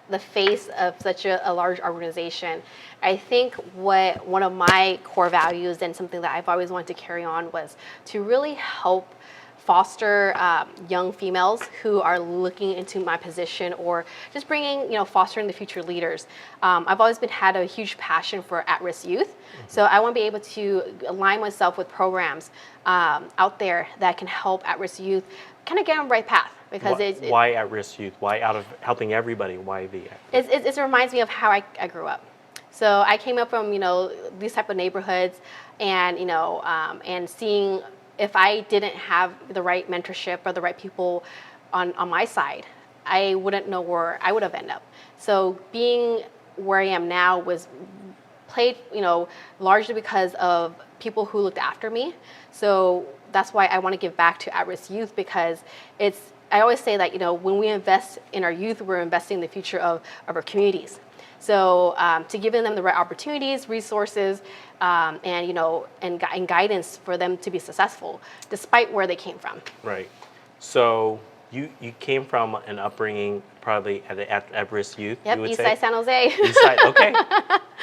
Speaker 2: the face of such a large organization, I think one of my core values and something that I've always wanted to carry on was to really help foster young females who are looking into my position, or just bringing, fostering the future leaders. I've always had a huge passion for at-risk youth. So I want to be able to align myself with programs out there that can help at-risk youth kind of get on the right path. Because
Speaker 1: why at-risk youth? Why out of helping everybody? Why the?
Speaker 2: It reminds me of how I grew up. So I came up from these type of neighborhoods, and and seeing if I didn't have the right mentorship or the right people on my side, I wouldn't know where I would have ended up. So being where I am now was played largely because of people who looked after me. So that's why I want to give back to at-risk youth, because I always say that when we invest in our youth, we're investing in the future of our communities. So to giving them the right opportunities, resources, and guidance for them to be successful, despite where they came from.
Speaker 1: Right. So you came from an upbringing probably at-risk youth.
Speaker 2: Yep,
Speaker 1: you would
Speaker 2: East
Speaker 1: say?
Speaker 2: Side San Jose.
Speaker 1: East Side. Okay.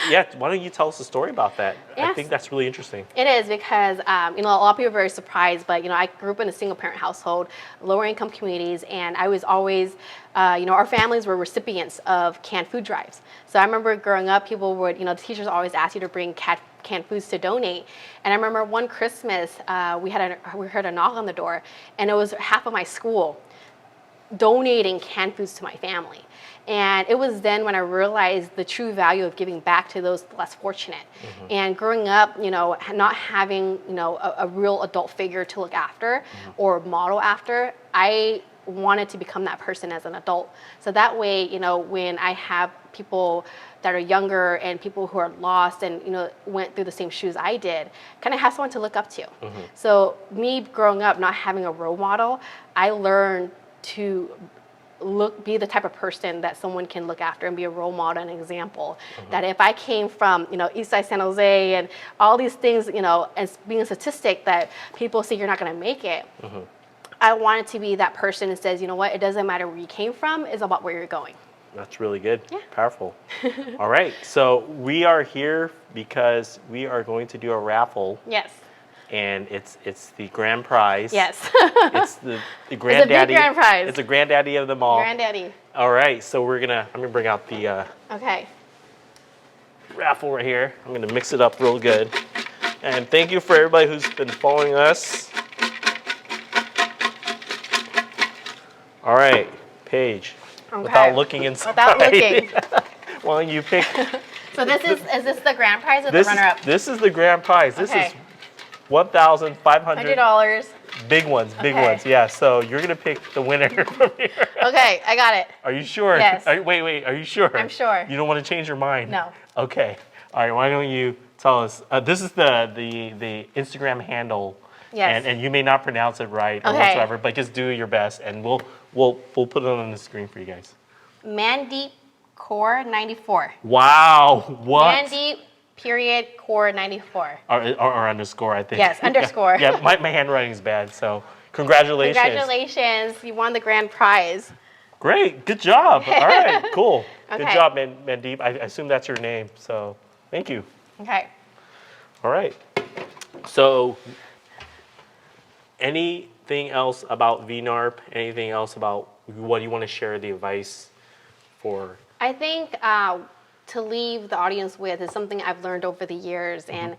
Speaker 1: Yeah. Why don't you tell us a story about that?
Speaker 2: Yes.
Speaker 1: I think that's really interesting.
Speaker 2: It is, because a lot of people are very surprised, but I grew up in a single parent household, lower income communities, and I was always, our families were recipients of canned food drives. So I remember growing up, people would, the teachers always asked you to bring canned foods to donate. And I remember one Christmas, we heard a knock on the door, and it was half of my school donating canned foods to my family. And it was then when I realized the true value of giving back to those less fortunate. And growing up, not having, a real adult figure to look after or model after, I wanted to become that person as an adult. So that way, when I have people that are younger and people who are lost and, went through the same shoes I did, kind of have someone to look up to. So me growing up, not having a role model, I learned to be the type of person that someone can look after and be a role model and example. That if I came from, East Side San Jose and all these things, as being a statistic that people say you're not going to make it, I wanted to be that person that says, you know what, it doesn't matter where you came from, it's about where you're going.
Speaker 1: That's really good.
Speaker 2: Yeah.
Speaker 1: Powerful. All right. So we are here because we are going to do a raffle.
Speaker 2: Yes.
Speaker 1: And it's the grand prize.
Speaker 2: Yes.
Speaker 1: It's the granddaddy.
Speaker 2: It's a big grand prize.
Speaker 1: It's the granddaddy of them all.
Speaker 2: Granddaddy.
Speaker 1: All right. So I'm gonna bring out the
Speaker 2: Okay.
Speaker 1: raffle right here. I'm gonna mix it up real good. And thank you for everybody who's been following us. All right, Paige.
Speaker 2: Okay.
Speaker 1: Without looking inside.
Speaker 2: Without looking.
Speaker 1: Why don't you pick?
Speaker 2: So is this the grand prize or the runner-up?
Speaker 1: This is the grand prize. This
Speaker 2: Okay.
Speaker 1: is $1,500.
Speaker 2: $100.
Speaker 1: Big ones, big
Speaker 2: Okay.
Speaker 1: ones. Yeah. So you're gonna pick the winner from here.
Speaker 2: Okay, I got it.
Speaker 1: Are you sure?
Speaker 2: Yes.
Speaker 1: Wait. Are you sure?
Speaker 2: I'm sure.
Speaker 1: You don't want to change your mind?
Speaker 2: No.
Speaker 1: Okay. All right. Why don't you tell us? This is the Instagram handle.
Speaker 2: Yes.
Speaker 1: And you may not pronounce it right or
Speaker 2: Okay.
Speaker 1: whatsoever, but just do your best, and we'll put it on the screen for you guys.
Speaker 2: Mandeep Core 94.
Speaker 1: Wow. What?
Speaker 2: Mandeep period Core 94.
Speaker 1: Or underscore, I think.
Speaker 2: Yes, underscore.
Speaker 1: Yeah, my handwriting's bad, so congratulations.
Speaker 2: Congratulations, you won the grand prize.
Speaker 1: Great, good job. All right, cool. Good
Speaker 2: Okay.
Speaker 1: job, Mandeep. I assume that's your name, so thank you.
Speaker 2: Okay.
Speaker 1: All right. So, anything else about VNARP? Anything else about what you want to share the advice for?
Speaker 2: I think to leave the audience with is something I've learned over the years, and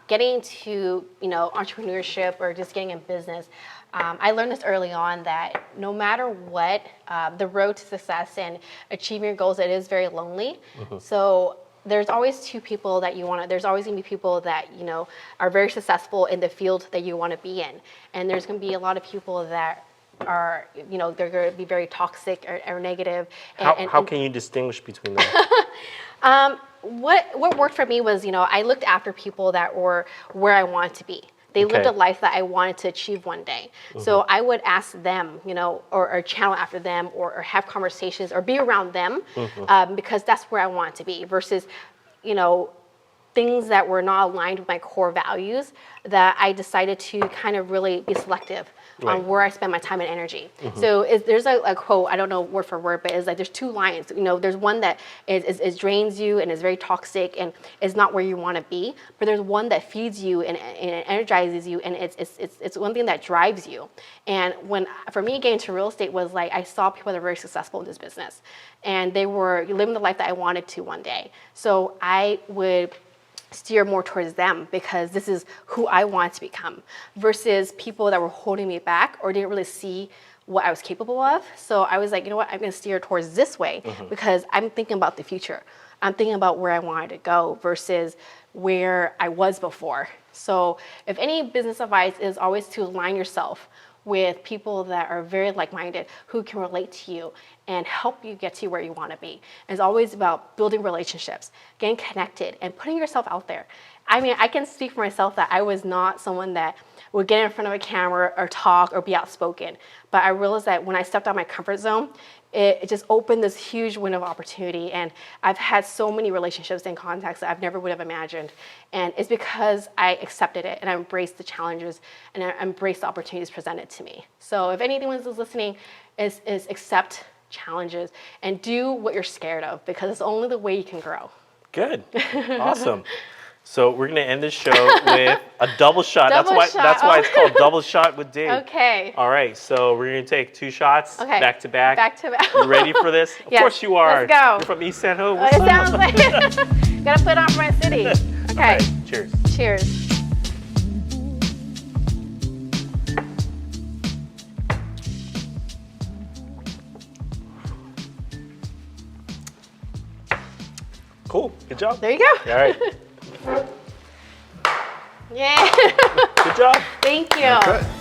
Speaker 2: getting to entrepreneurship or just getting in business. I learned this early on that no matter what, the road to success and achieving your goals, it is very lonely. So there's always two people that you want to, there's always going to be people that, are very successful in the field that you want to be in. And there's going to be a lot of people that are, they're going to be very toxic or negative.
Speaker 1: How can you distinguish between them?
Speaker 2: What worked for me was, I looked after people that were where I wanted to be. They lived a life that I wanted to achieve one day. So I would ask them, or channel after them, or have conversations, or be around them, because that's where I wanted to be. Versus, things that were not aligned with my core values, that I decided to kind of really be selective on where I spend my time and energy. So there's a quote, I don't know word for word, but it's like there's two lines. There's one that is drains you and is very toxic and is not where you want to be, but there's one that feeds you and energizes you, and it's one thing that drives you. And for me, getting into real estate was like I saw people that are very successful in this business, and they were living the life that I wanted to one day. So I would steer more towards them because this is who I want to become, versus people that were holding me back or didn't really see what I was capable of. So I was like, you know what, I'm going to steer towards this way because I'm thinking about the future. I'm thinking about where I wanted to go versus where I was before. So if any business advice is always to align yourself with people that are very like-minded, who can relate to you and help you get to where you want to be. It's always about building relationships, getting connected, and putting yourself out there. I mean, I can speak for myself that I was not someone that would get in front of a camera or talk or be outspoken. But I realized that when I stepped out of my comfort zone, it just opened this huge window of opportunity. And I've had so many relationships and contacts that I've never would have imagined. And it's because I accepted it and I embraced the challenges and I embraced the opportunities presented to me. So if anyone is listening, is accept challenges and do what you're scared of, because it's only the way you can grow. Good.
Speaker 1: Awesome. So we're gonna end this show with a double shot.
Speaker 2: Double
Speaker 1: That's why it's called Double Shot with Dave.
Speaker 2: Okay.
Speaker 1: All right. So we're gonna take 2 shots back to back.
Speaker 2: Back to back.
Speaker 1: You ready for this? Of
Speaker 2: Yes.
Speaker 1: course you are.
Speaker 2: Let's go.
Speaker 1: You're from East San Jose.
Speaker 2: It sounds like gotta put on for my city. Okay.
Speaker 1: All right. Cheers.
Speaker 2: Cheers.
Speaker 1: Cool. Good job.
Speaker 2: There you go.
Speaker 1: All right.
Speaker 2: Yeah.
Speaker 1: Good job.
Speaker 2: Thank you.
Speaker 3: Okay.